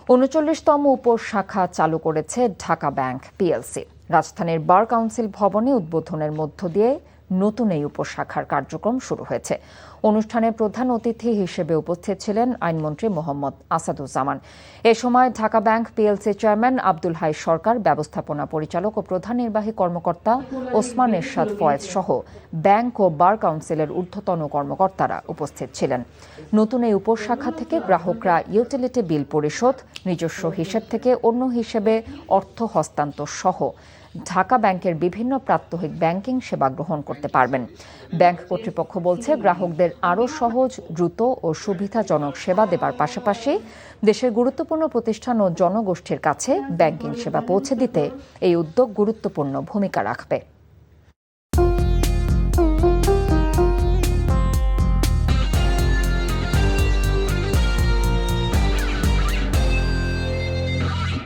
৩৯তম উপশাখা চালু করেছে Dhaka bank PLC. রাজধানীর বার কাউন্সিল ভবনে উদ্বোধনের মধ্য দিয়ে নতুন এই উপশাখার কার্যক্রম শুরু হয়েছে। অনুষ্ঠানে প্রধান অতিথি হিসেবে উপস্থিত ছিলেন আইনমন্ত্রী মোহাম্মদ আসাদুজ্জামান। এ সময় Dhaka bank PLC chairman Abdul Hai Sarkar, ব্যবস্থাপনা পরিচালক ও প্রধান নির্বাহী কর্মকর্তা ওসমান এরশাদ ফয়েজ সহ ব্যাংক ও বার কাউন্সিলের ঊর্ধ্বতন কর্মকর্তারা উপস্থিত ছিলেন। নতুন এই উপশাখা থেকে গ্রাহকরা ইউটিলিটি বিল পরিশোধ, নিজস্ব হিসেব থেকে অন্য হিসেবে অর্থ হস্তান্তর সহ ঢাকা ব্যাংকের বিভিন্ন প্রাত্যহিক ব্যাংকিং সেবা গ্রহণ করতে পারবেন। ব্যাংক কর্তৃপক্ষ বলছে, গ্রাহকদের আরও সহজ, দ্রুত ও সুবিধাজনক সেবা দেবার পাশাপাশি দেশের গুরুত্বপূর্ণ প্রতিষ্ঠান ও জনগোষ্ঠীর কাছে ব্যাংকিং সেবা পৌঁছে দিতে এই উদ্যোগ গুরুত্বপূর্ণ ভূমিকা রাখবে।